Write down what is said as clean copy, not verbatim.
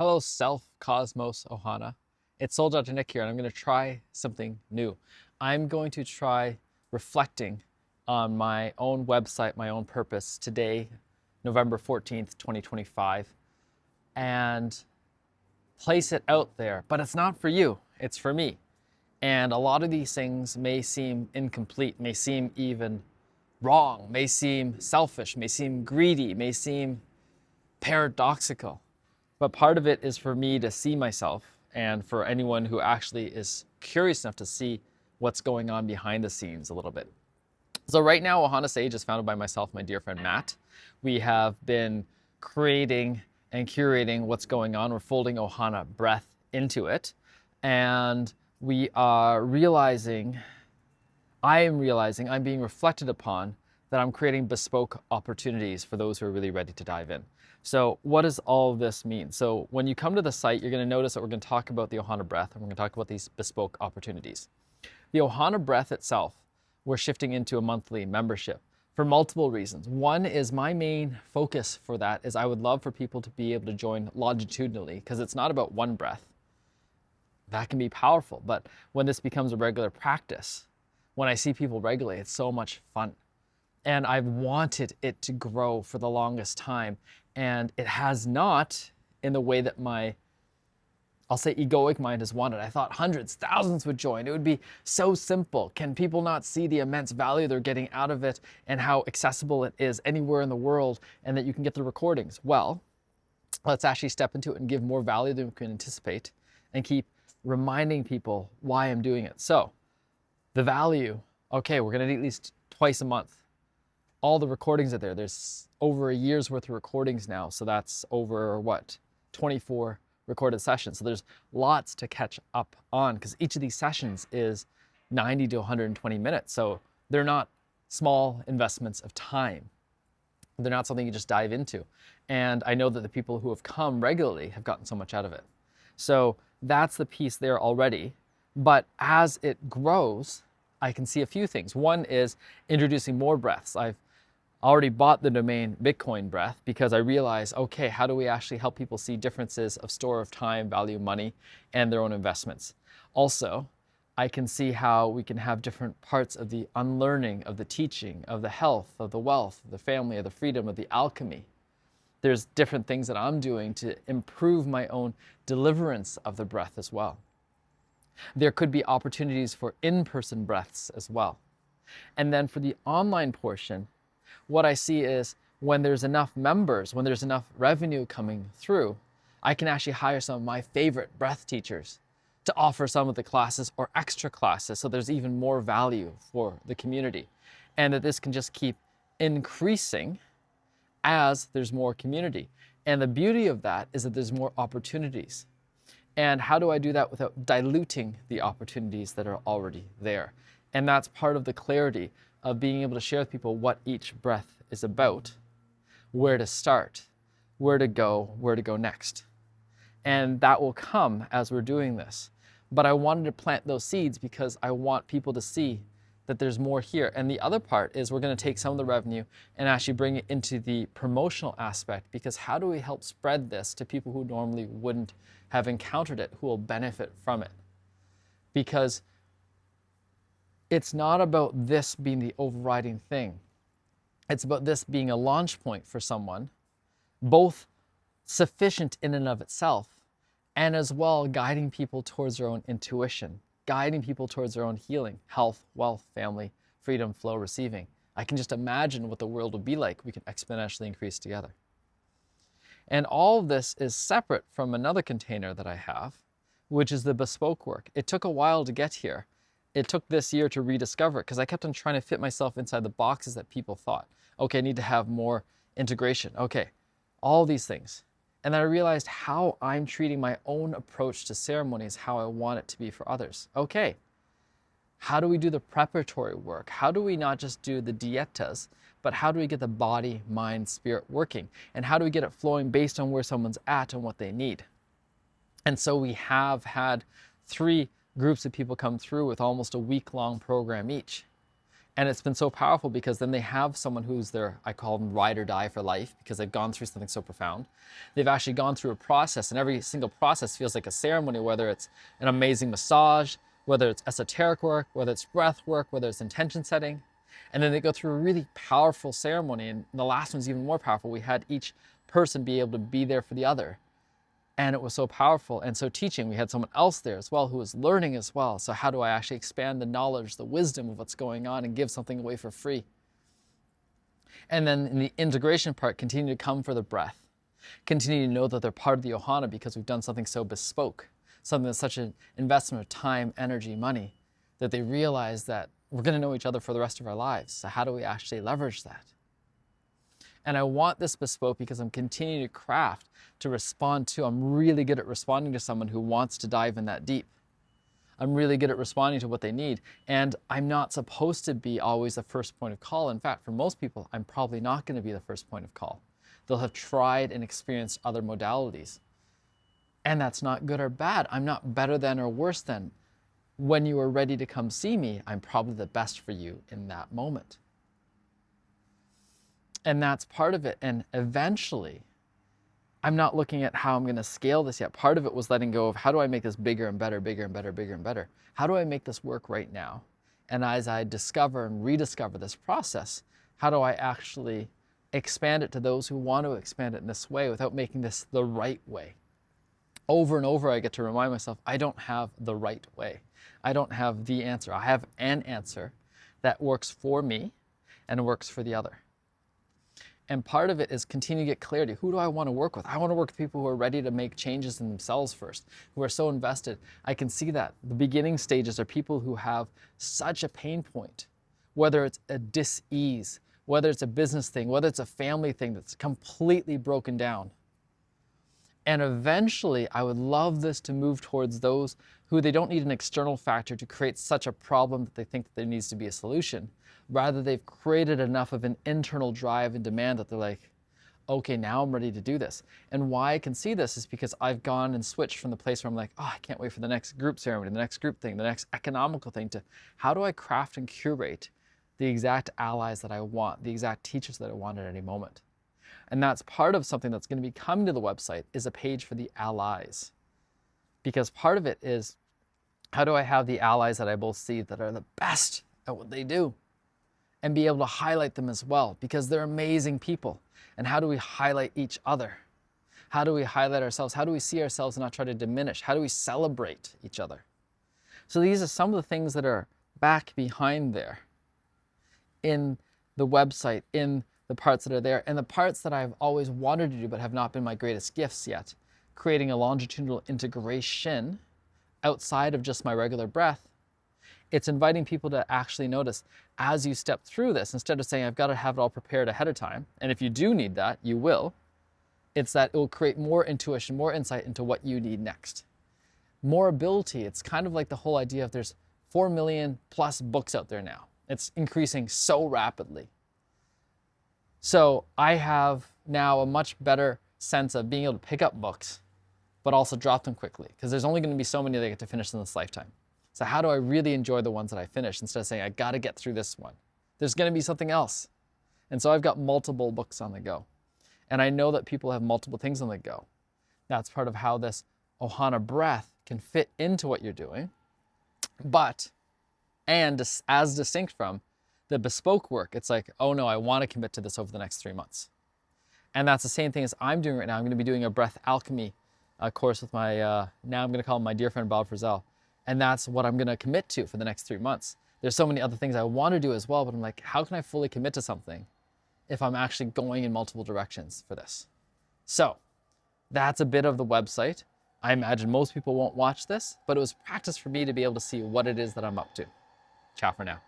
Hello, Self, Cosmos, Ohana. It's Soul Dr. Nick here, and I'm going to try something new. I'm going to try reflecting on my own website, my own purpose today, November 14th, 2025, and place it out there. But it's not for you, it's for me. And a lot of these things may seem incomplete, may seem even wrong, may seem selfish, may seem greedy, may seem paradoxical. But part of it is for me to see myself and for anyone who actually is curious enough to see what's going on behind the scenes a little bit. So right now, Ohana Sage is founded by myself, my dear friend Matt. We have been creating and curating what's going on. We're folding Ohana breath into it. And we are realizing, I'm being reflected upon that I'm creating bespoke opportunities for those who are really ready to dive in. So what does all of this mean? So when you come to the site, you're going to notice that we're going to talk about the Ohana breath, and we're going to talk about these bespoke opportunities. The Ohana breath itself, we're shifting into a monthly membership for multiple reasons. One is my main focus for that is I would love for people to be able to join longitudinally, because it's not about one breath. That can be powerful, but when this becomes a regular practice, when I see people regularly, it's so much fun. And I've wanted it to grow for the longest time. And it has not in the way that my, I'll say, egoic mind has wanted. I thought hundreds, thousands would join. It would be so simple. Can people not see the immense value they're getting out of it and how accessible it is anywhere in the world and that you can get the recordings? Well, let's actually step into it and give more value than we can anticipate and keep reminding people why I'm doing it. So the value, okay, we're going to do at least twice a month. All the recordings are there. There's over a year's worth of recordings now. So that's over 24 recorded sessions. So there's lots to catch up on because each of these sessions is 90 to 120 minutes. So they're not small investments of time. They're not something you just dive into. And I know that the people who have come regularly have gotten so much out of it. So that's the piece there already. But as it grows, I can see a few things. One is introducing more breaths. I've already bought the domain Bitcoin Breath because I realized, okay, how do we actually help people see differences of store of time, value, money, and their own investments? Also, I can see how we can have different parts of the unlearning, of the teaching, of the health, of the wealth, of the family, of the freedom, of the alchemy. There's different things that I'm doing to improve my own deliverance of the breath as well. There could be opportunities for in-person breaths as well. And then for the online portion, what I see is when there's enough members, when there's enough revenue coming through, I can actually hire some of my favorite breath teachers to offer some of the classes or extra classes so there's even more value for the community. And that this can just keep increasing as there's more community. And the beauty of that is that there's more opportunities. And how do I do that without diluting the opportunities that are already there? And that's part of the clarity of being able to share with people what each breath is about, where to start, where to go next. And that will come as we're doing this. But I wanted to plant those seeds because I want people to see that there's more here. And the other part is we're going to take some of the revenue and actually bring it into the promotional aspect, because how do we help spread this to people who normally wouldn't have encountered it, who will benefit from it? Because it's not about this being the overriding thing. It's about this being a launch point for someone, both sufficient in and of itself, and as well guiding people towards their own intuition, guiding people towards their own healing, health, wealth, family, freedom, flow, receiving. I can just imagine what the world would be like. We can exponentially increase together. And all of this is separate from another container that I have, which is the bespoke work. It took a while to get here. It took this year to rediscover it because I kept on trying to fit myself inside the boxes that people thought. Okay, I need to have more integration. Okay, all these things. And then I realized how I'm treating my own approach to ceremonies, how I want it to be for others. Okay, how do we do the preparatory work? How do we not just do the dietas, but how do we get the body, mind, spirit working? And how do we get it flowing based on where someone's at and what they need? And so we have had 3 groups of people come through with almost a week-long program each. And it's been so powerful because then they have someone who's their, I call them ride or die for life, because they've gone through something so profound. They've actually gone through a process, and every single process feels like a ceremony, whether it's an amazing massage, whether it's esoteric work, whether it's breath work, whether it's intention setting. And then they go through a really powerful ceremony. And the last one's even more powerful. We had each person be able to be there for the other. And it was so powerful and so teaching. We had someone else there as well who was learning as well. So how do I actually expand the knowledge, the wisdom of what's going on and give something away for free? And then in the integration part, continue to come for the breath. Continue to know that they're part of the Ohana because we've done something so bespoke, something that's such an investment of time, energy, money, that they realize that we're going to know each other for the rest of our lives. So how do we actually leverage that? And I want this bespoke because I'm continuing to craft to respond to. I'm really good at responding to someone who wants to dive in that deep. I'm really good at responding to what they need. And I'm not supposed to be always the first point of call. In fact, for most people, I'm probably not going to be the first point of call. They'll have tried and experienced other modalities. And that's not good or bad. I'm not better than or worse than. When you are ready to come see me, I'm probably the best for you in that moment. And that's part of it. And eventually, I'm not looking at how I'm going to scale this yet. Part of it was letting go of how do I make this bigger and better, bigger and better, bigger and better? How do I make this work right now? And as I discover and rediscover this process, how do I actually expand it to those who want to expand it in this way without making this the right way? Over and over, I get to remind myself, I don't have the right way. I don't have the answer. I have an answer that works for me and works for the other. And part of it is continue to get clarity. Who do I want to work with? I want to work with people who are ready to make changes in themselves first, who are so invested. I can see that. The beginning stages are people who have such a pain point, whether it's a dis-ease, whether it's a business thing, whether it's a family thing that's completely broken down. And eventually, I would love this to move towards those who they don't need an external factor to create such a problem that they think that there needs to be a solution. Rather, they've created enough of an internal drive and demand that they're like, okay, now I'm ready to do this. And why I can see this is because I've gone and switched from the place where I'm like, oh, I can't wait for the next group ceremony, the next group thing, the next economical thing, to how do I craft and curate the exact allies that I want, the exact teachers that I want at any moment. And that's part of something that's going to be coming to the website is a page for the allies. Because part of it is, how do I have the allies that I both see that are the best at what they do and be able to highlight them as well, because they're amazing people. And how do we highlight each other? How do we highlight ourselves? How do we see ourselves and not try to diminish? How do we celebrate each other? So these are some of the things that are back behind there in the website, in the parts that are there, and the parts that I've always wanted to do but have not been my greatest gifts yet. Creating a longitudinal integration outside of just my regular breath. It's inviting people to actually notice as you step through this, instead of saying, I've got to have it all prepared ahead of time. And if you do need that, you will. It's that it will create more intuition, more insight into what you need next. More ability. It's kind of like the whole idea of there's 4 million plus books out there now. It's increasing so rapidly. So I have now a much better sense of being able to pick up books, but also drop them quickly, because there's only going to be so many that I get to finish in this lifetime. So how do I really enjoy the ones that I finish instead of saying, I got to get through this one? There's going to be something else. And so I've got multiple books on the go. And I know that people have multiple things on the go. That's part of how this Ohana breath can fit into what you're doing. But, and as distinct from the bespoke work, it's like, oh no, I want to commit to this over the next 3 months. And that's the same thing as I'm doing right now. I'm going to be doing a breath alchemy course with my, now I'm going to call him my dear friend Bob Frizzell. And that's what I'm going to commit to for the next 3 months. There's so many other things I want to do as well, but I'm like, how can I fully commit to something if I'm actually going in multiple directions for this? So that's a bit of the website. I imagine most people won't watch this, but it was practice for me to be able to see what it is that I'm up to. Ciao for now.